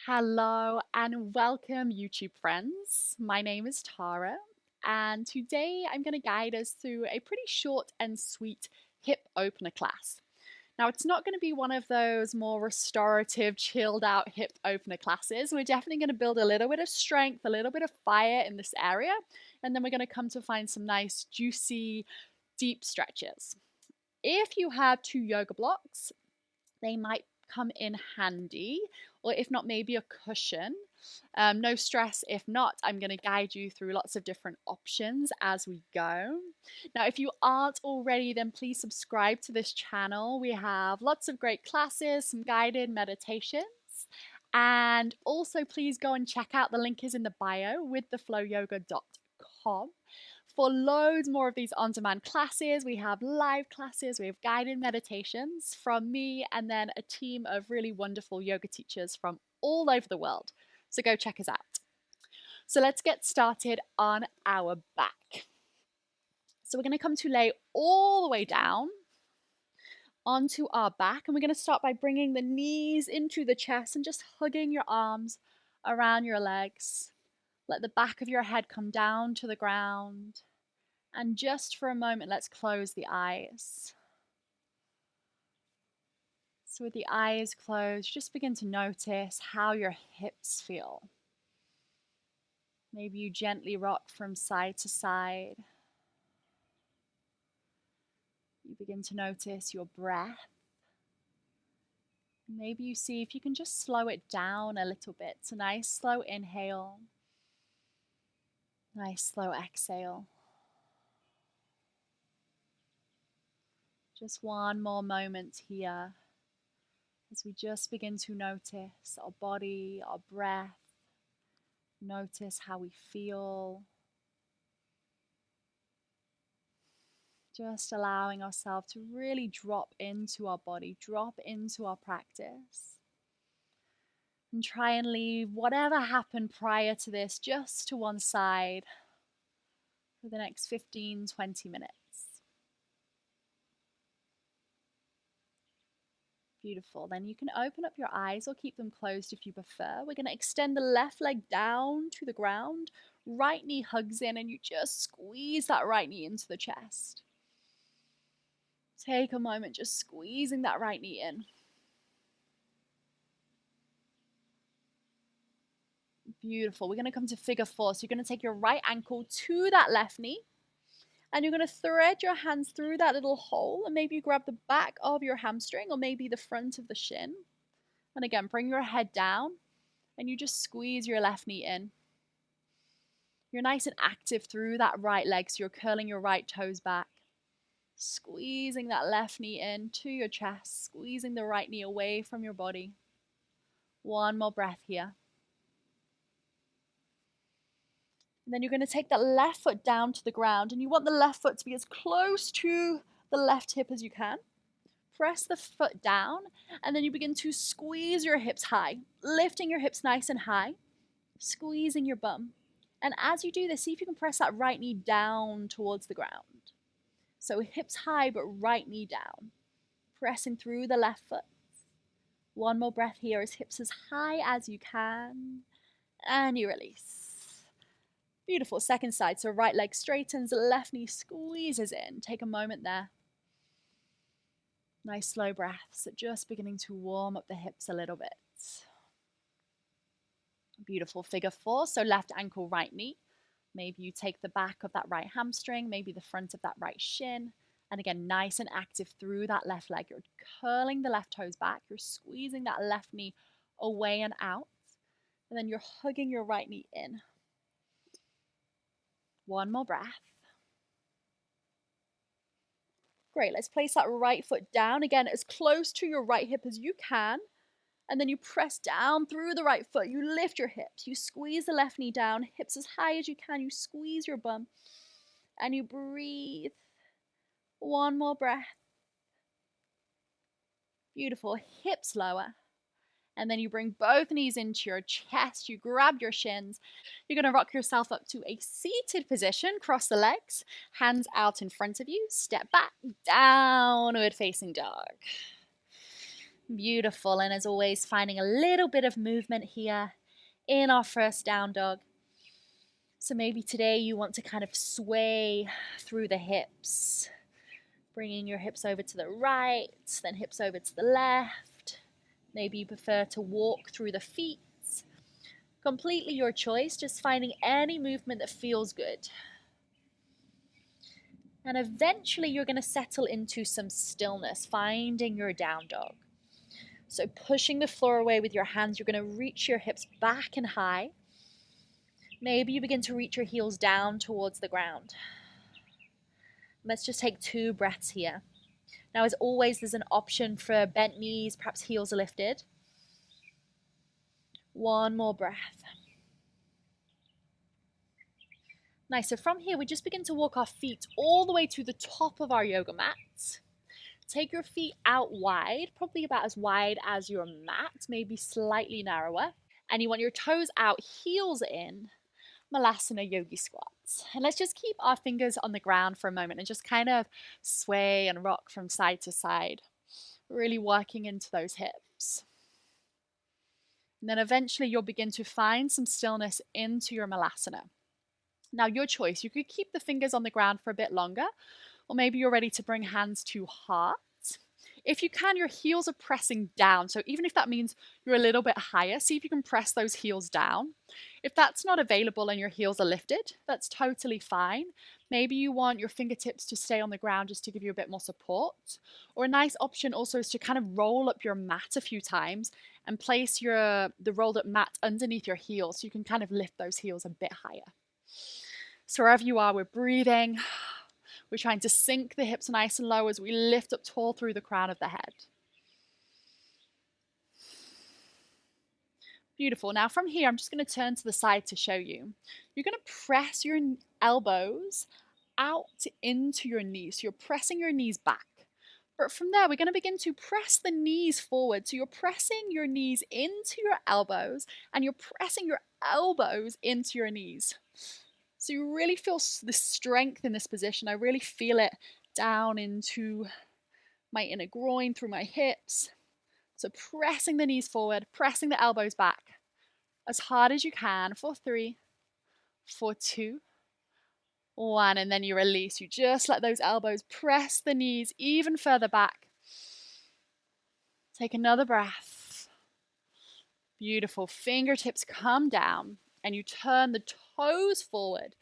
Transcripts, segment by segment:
Hello and welcome, YouTube friends. My name is Tara, and today I'm going to guide us through a pretty short and sweet hip opener class. Now, it's not going to be one of those more restorative, chilled out hip opener classes. We're definitely going to build a little bit of strength, a little bit of fire in this area, and then we're going to come to find some nice, juicy, deep stretches. If you have two yoga blocks, they might come in handy, or if not, maybe a cushion. No stress if not. I'm going to guide you through lots of different options as we go. Now, if you aren't already, then please subscribe to this channel. We have lots of great classes, some guided meditations. And also, please go and check out the link is in the bio with theflowyoga.com for loads more of these on-demand classes. We have live classes, we have guided meditations from me, and then a team of really wonderful yoga teachers from all over the world. So go check us out. So let's get started on our back. So we're going to come to lay all the way down onto our back, and we're going to start by bringing the knees into the chest and just hugging your arms around your legs. Let the back of your head come down to the ground. And just for a moment, let's close the eyes. So with the eyes closed, just begin to notice how your hips feel. Maybe you gently rock from side to side. You begin to notice your breath. Maybe you see if you can just slow it down a little bit. It's a nice slow inhale. Nice slow exhale. Just one more moment here as we just begin to notice our body, our breath. Notice how we feel. Just allowing ourselves to really drop into our body, drop into our practice. And try and leave whatever happened prior to this just to one side for the next 15-20 minutes. Beautiful. Then you can open up your eyes or keep them closed if you prefer. We're going to extend the left leg down to the ground. Right knee hugs in, and you just squeeze that right knee into the chest. Take a moment just squeezing that right knee in. Beautiful. We're going to come to figure four. So you're going to take your right ankle to that left knee. And you're going to thread your hands through that little hole. And maybe you grab the back of your hamstring or maybe the front of the shin. And again, bring your head down. And you just squeeze your left knee in. You're nice and active through that right leg. So you're curling your right toes back. Squeezing that left knee in to your chest. Squeezing the right knee away from your body. One more breath here. And then you're going to take that left foot down to the ground, and you want the left foot to be as close to the left hip as you can. Press the foot down, and then you begin to squeeze your hips high, lifting your hips nice and high, squeezing your bum. And as you do this, see if you can press that right knee down towards the ground. So hips high, but right knee down. Pressing through the left foot. One more breath here as hips as high as you can, and you release. Beautiful. Second side. So right leg straightens, left knee squeezes in. Take a moment there. Nice slow breaths. Just beginning to warm up the hips a little bit. Beautiful. Figure four. So left ankle, right knee. Maybe you take the back of that right hamstring, maybe the front of that right shin. And again, nice and active through that left leg. You're curling the left toes back. You're squeezing that left knee away and out. And then you're hugging your right knee in. One more breath. Great, let's place that right foot down. Again, as close to your right hip as you can. And then you press down through the right foot. You lift your hips. You squeeze the left knee down. Hips as high as you can. You squeeze your bum. And you breathe. One more breath. Beautiful. Hips lower. And then you bring both knees into your chest. You grab your shins. You're going to rock yourself up to a seated position. Cross the legs. Hands out in front of you. Step back. Downward facing dog. Beautiful. And as always, finding a little bit of movement here in our first down dog. So maybe today you want to kind of sway through the hips, bringing your hips over to the right, then hips over to the left. Maybe you prefer to walk through the feet. Completely your choice, just finding any movement that feels good. And eventually you're going to settle into some stillness, finding your down dog. So pushing the floor away with your hands, you're going to reach your hips back and high. Maybe you begin to reach your heels down towards the ground. Let's just take 2 breaths here. Now, as always, there's an option for bent knees, perhaps heels are lifted. 1 more breath. Nice, so from here, we just begin to walk our feet all the way to the top of our yoga mat. Take your feet out wide, probably about as wide as your mat, maybe slightly narrower. And you want your toes out, heels in, Malasana Yogi squats. And let's just keep our fingers on the ground for a moment and just kind of sway and rock from side to side, really working into those hips. And then eventually you'll begin to find some stillness into your Malasana. Now, your choice. You could keep the fingers on the ground for a bit longer, or maybe you're ready to bring hands to heart. If you can, your heels are pressing down. So even if that means you're a little bit higher, see if you can press those heels down. If that's not available and your heels are lifted, that's totally fine. Maybe you want your fingertips to stay on the ground just to give you a bit more support. Or a nice option also is to kind of roll up your mat a few times and place the rolled up mat underneath your heels so you can kind of lift those heels a bit higher. So wherever you are, we're breathing. We're trying to sink the hips nice and low as we lift up tall through the crown of the head. Beautiful. Now from here, I'm just going to turn to the side to show you. You're going to press your elbows out into your knees. So you're pressing your knees back. But from there, we're going to begin to press the knees forward. So you're pressing your knees into your elbows and you're pressing your elbows into your knees. So you really feel the strength in this position. I really feel it down into my inner groin, through my hips. So pressing the knees forward, pressing the elbows back as hard as you can for 3, for 2, 1, and then you release. You just let those elbows press the knees even further back. Take another breath. Beautiful. Fingertips come down and you turn the toes forward.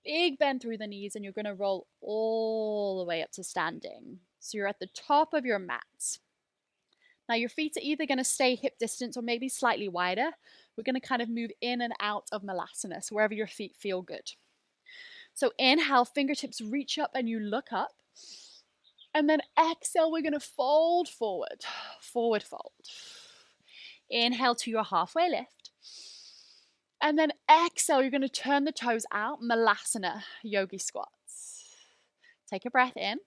Big bend through the knees and you're going to roll all the way up to standing. So you're at the top of your mat. Now your feet are either going to stay hip distance or maybe slightly wider. We're going to kind of move in and out of Malasana, so wherever your feet feel good. So inhale, fingertips reach up and you look up. And then exhale, we're going to fold forward. Forward fold. Inhale to your halfway lift. And then exhale, you're going to turn the toes out, Malasana Yogi squats. Take a breath in.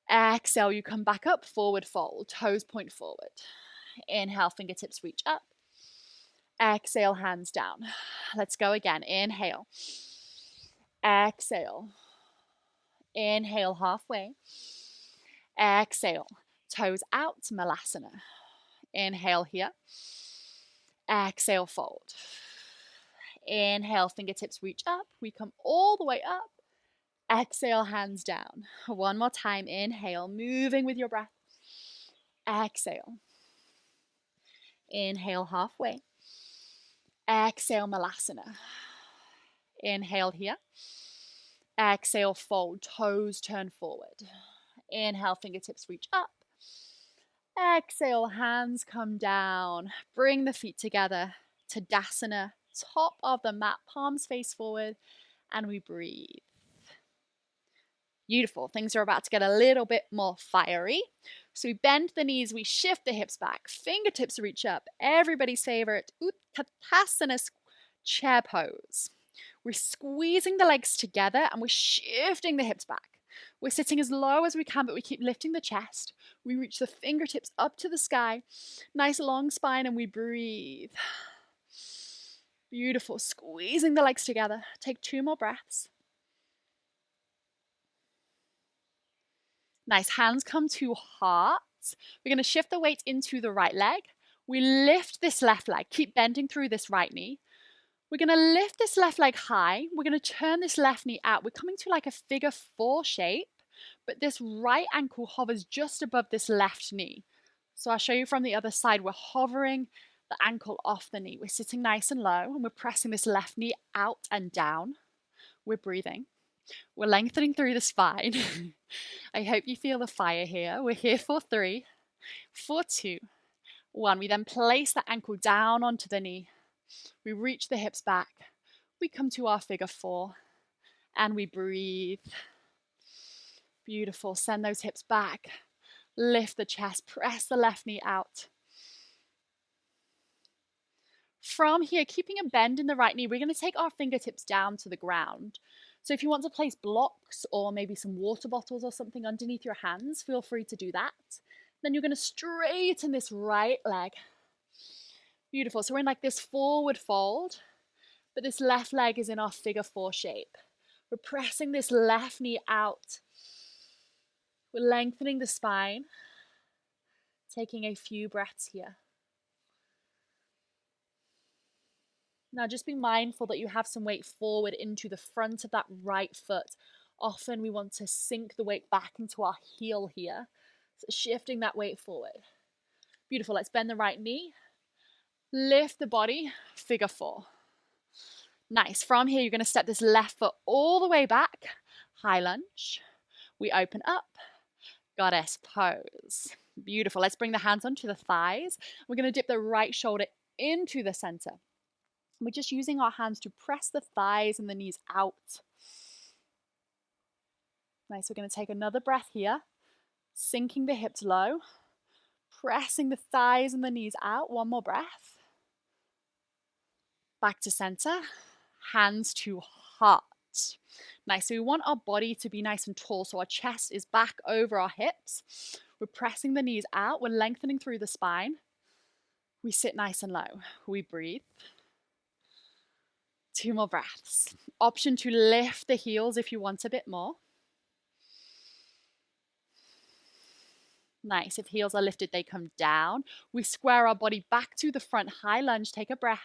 Exhale, you come back up, forward fold, toes point forward. Inhale, fingertips reach up. Exhale, hands down. Let's go again. Inhale. Exhale. Inhale, halfway. Exhale, toes out, Malasana. Inhale here. Exhale, fold. Inhale, fingertips reach up. We come all the way up. Exhale, hands down. One more time. Inhale, moving with your breath. Exhale. Inhale, halfway. Exhale, Malasana. Inhale here. Exhale, fold. Toes turn forward. Inhale, fingertips reach up. Exhale, hands come down. Bring the feet together. Tadasana, top of the mat, palms face forward, and we breathe. Beautiful. Things are about to get a little bit more fiery. So we bend the knees, we shift the hips back, fingertips reach up. Everybody's favorite, Utkatasana chair pose. We're squeezing the legs together and we're shifting the hips back. We're sitting as low as we can, but we keep lifting the chest. We reach the fingertips up to the sky. Nice long spine and we breathe. Beautiful. Squeezing the legs together. Take 2 more breaths. Nice. Hands come to heart. We're going to shift the weight into the right leg. We lift this left leg. Keep bending through this right knee. We're going to lift this left leg high. We're going to turn this left knee out. We're coming to like a figure 4 shape, but this right ankle hovers just above this left knee. So I'll show you from the other side. We're hovering the ankle off the knee. We're sitting nice and low, and we're pressing this left knee out and down. We're breathing. We're lengthening through the spine. I hope you feel the fire here. We're here for 3, for 2, 1. We then place the ankle down onto the knee. We reach the hips back. We come to our figure 4 and we breathe. Beautiful. Send those hips back. Lift the chest. Press the left knee out. From here, keeping a bend in the right knee, we're going to take our fingertips down to the ground. So if you want to place blocks or maybe some water bottles or something underneath your hands, feel free to do that. Then you're going to straighten this right leg. Beautiful. So we're in like this forward fold, but this left leg is in our figure 4 shape. We're pressing this left knee out. We're lengthening the spine, taking a few breaths here. Now just be mindful that you have some weight forward into the front of that right foot. Often we want to sink the weight back into our heel here. So shifting that weight forward. Beautiful. Let's bend the right knee. Lift the body, figure 4. Nice. From here, you're going to step this left foot all the way back. High lunge. We open up. Goddess pose. Beautiful. Let's bring the hands onto the thighs. We're going to dip the right shoulder into the center. We're just using our hands to press the thighs and the knees out. Nice. We're going to take another breath here. Sinking the hips low. Pressing the thighs and the knees out. One more breath. Back to center. Hands to heart. Nice. So we want our body to be nice and tall. So our chest is back over our hips. We're pressing the knees out. We're lengthening through the spine. We sit nice and low. We breathe. 2 more breaths. Option to lift the heels if you want a bit more. Nice. If heels are lifted, they come down. We square our body back to the front. High lunge. Take a breath.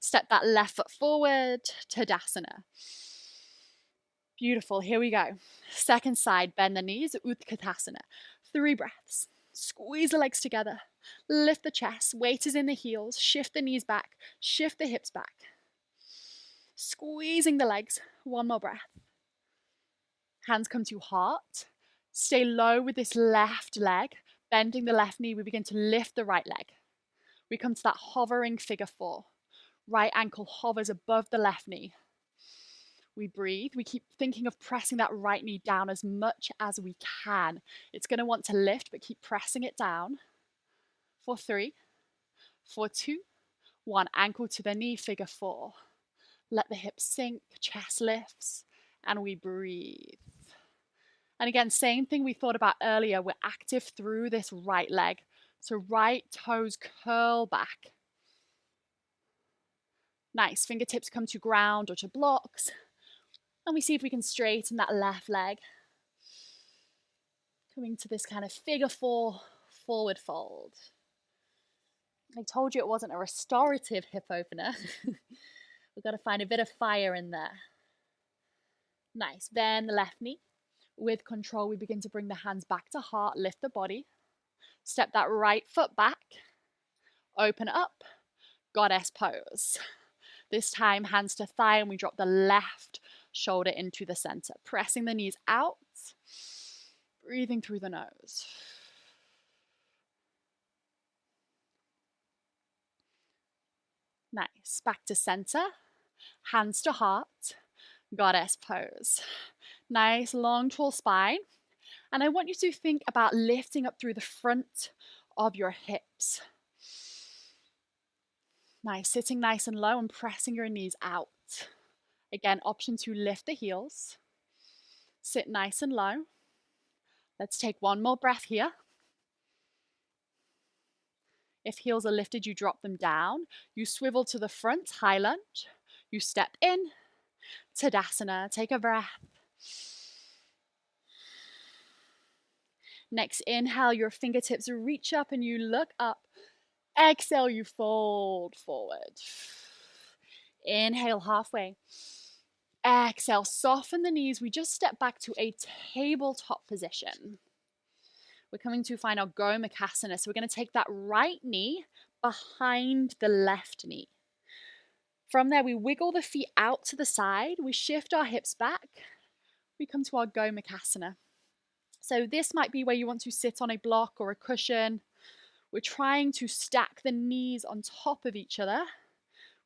Step that left foot forward. Tadasana. Beautiful. Here we go. Second side. Bend the knees. Utkatasana. 3 breaths. Squeeze the legs together. Lift the chest. Weight is in the heels. Shift the knees back. Shift the hips back. Squeezing the legs. 1 more breath. Hands come to heart. Stay low with this left leg. Bending the left knee, we begin to lift the right leg. We come to that hovering figure 4. Right ankle hovers above the left knee. We breathe. We keep thinking of pressing that right knee down as much as we can. It's going to want to lift, but keep pressing it down. For 3, for 2, 1. Ankle to the knee, figure 4. Let the hips sink, chest lifts, and we breathe. And again, same thing we thought about earlier. We're active through this right leg. So right toes curl back. Nice. Fingertips come to ground or to blocks. And we see if we can straighten that left leg. Coming to this kind of figure 4 forward fold. I told you it wasn't a restorative hip opener. We've got to find a bit of fire in there. Nice. Bend the left knee. With control, we begin to bring the hands back to heart. Lift the body. Step that right foot back. Open up. Goddess pose. This time, hands to thigh, and we drop the left shoulder into the center. Pressing the knees out. Breathing through the nose. Nice. Back to center. Hands to heart. Goddess pose. Nice, long, tall spine. And I want you to think about lifting up through the front of your hips. Nice. Sitting nice and low and pressing your knees out. Again, option to lift the heels. Sit nice and low. Let's take 1 more breath here. If heels are lifted, you drop them down. You swivel to the front, high lunge. You step in, Tadasana. Take a breath. Next inhale, your fingertips reach up and you look up. Exhale, you fold forward. Inhale halfway. Exhale, soften the knees. We just step back to a tabletop position. We're coming to final Gomukhasana. So we're going to take that right knee behind the left knee. From there, we wiggle the feet out to the side. We shift our hips back. We come to our Gomukhasana. So this might be where you want to sit on a block or a cushion. We're trying to stack the knees on top of each other.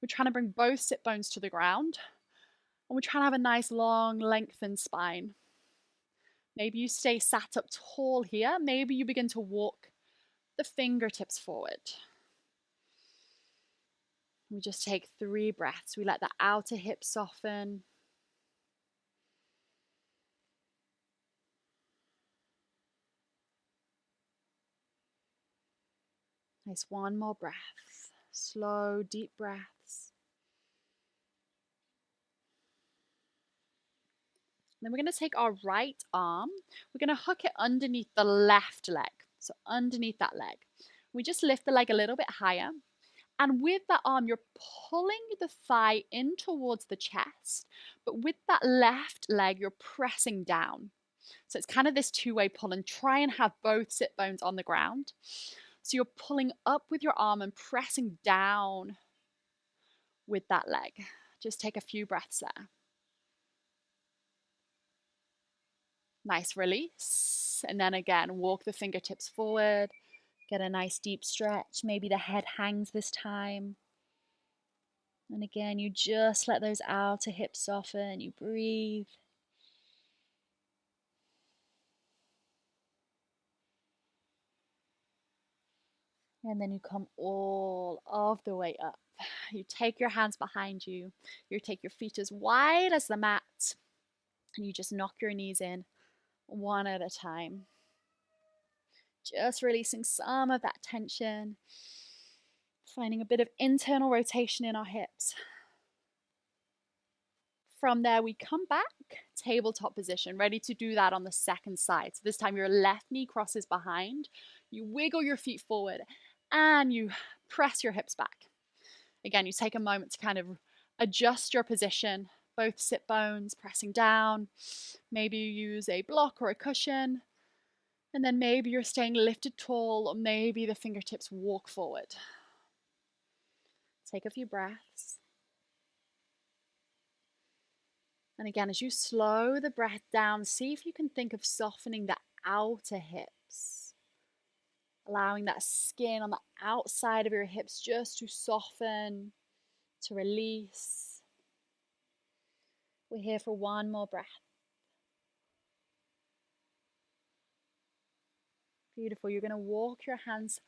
We're trying to bring both sit bones to the ground. And we're trying to have a nice long lengthened spine. Maybe you stay sat up tall here. Maybe you begin to walk the fingertips forward. We just take 3 breaths. We let the outer hip soften. Nice, one more breath. Slow, deep breaths. Then we're going to take our right arm. We're going to hook it underneath the left leg. So underneath that leg. We just lift the leg a little bit higher. And with that arm, you're pulling the thigh in towards the chest. But with that left leg, you're pressing down. So it's kind of this two-way pull, and try and have both sit bones on the ground. So you're pulling up with your arm and pressing down with that leg. Just take a few breaths there. Nice release. And then again, walk the fingertips forward. Get a nice deep stretch. Maybe the head hangs this time. And again, you just let those outer hips soften. You breathe. And then you come all of the way up. You take your hands behind you. You take your feet as wide as the mat. And you just knock your knees in one at a time. Just releasing some of that tension. Finding a bit of internal rotation in our hips. From there, we come back, tabletop position, ready to do that on the second side. So this time your left knee crosses behind. You wiggle your feet forward and you press your hips back. Again, you take a moment to kind of adjust your position, both sit bones pressing down. Maybe you use a block or a cushion. And then maybe you're staying lifted tall, or maybe the fingertips walk forward. Take a few breaths. And again, as you slow the breath down, see if you can think of softening the outer hips. Allowing that skin on the outside of your hips just to soften, to release. We're here for one more breath. Beautiful. You're going to walk your hands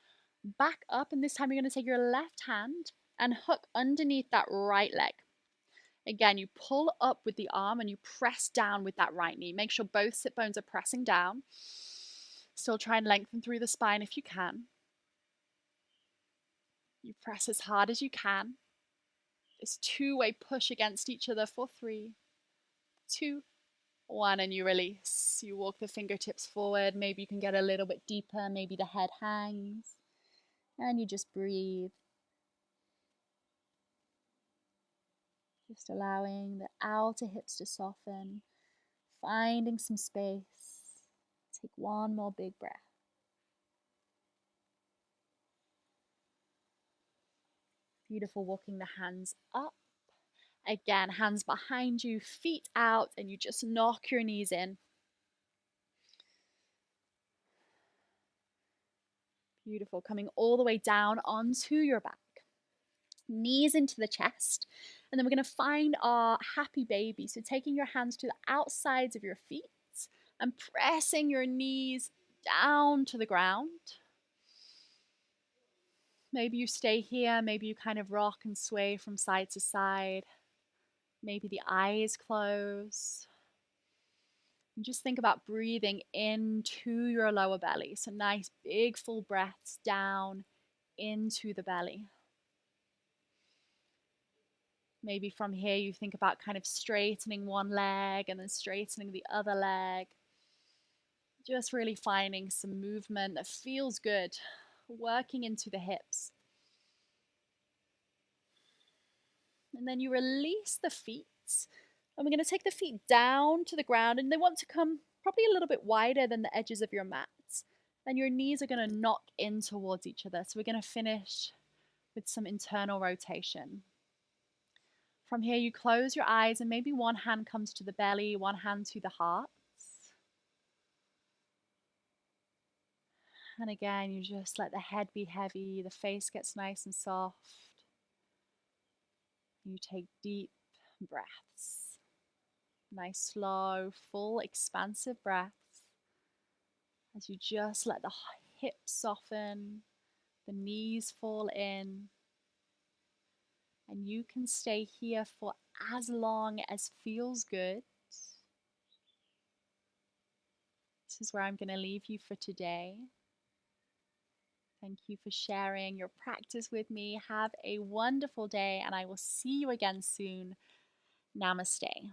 back up, and this time you're going to take your left hand and hook underneath that right leg. Again, you pull up with the arm and you press down with that right knee. Make sure both sit bones are pressing down. Still try and lengthen through the spine if you can. You press as hard as you can. This two-way push against each other for 3, 2, 1, and you release. You walk the fingertips forward. Maybe you can get a little bit deeper. Maybe the head hangs. And you just breathe. Just allowing the outer hips to soften. Finding some space. Take one more big breath. Beautiful, walking the hands up. Again, hands behind you, feet out, and you just knock your knees in. Beautiful, coming all the way down onto your back. Knees into the chest. And then we're going to find our happy baby. So taking your hands to the outsides of your feet and pressing your knees down to the ground. Maybe you stay here, maybe you kind of rock and sway from side to side. Maybe the eyes close. And just think about breathing into your lower belly. So nice big full breaths down into the belly. Maybe from here you think about kind of straightening one leg and then straightening the other leg. Just really finding some movement that feels good, working into the hips. And then you release the feet. And we're going to take the feet down to the ground, and they want to come probably a little bit wider than the edges of your mat. And your knees are going to knock in towards each other. So we're going to finish with some internal rotation. From here, you close your eyes, and maybe one hand comes to the belly, one hand to the heart. And again, you just let the head be heavy, the face gets nice and soft. You take deep breaths. Nice, slow, full, expansive breaths as you just let the hips soften, the knees fall in, and you can stay here for as long as feels good. This is where I'm going to leave you for today. Thank you for sharing your practice with me. Have a wonderful day, and I will see you again soon. Namaste.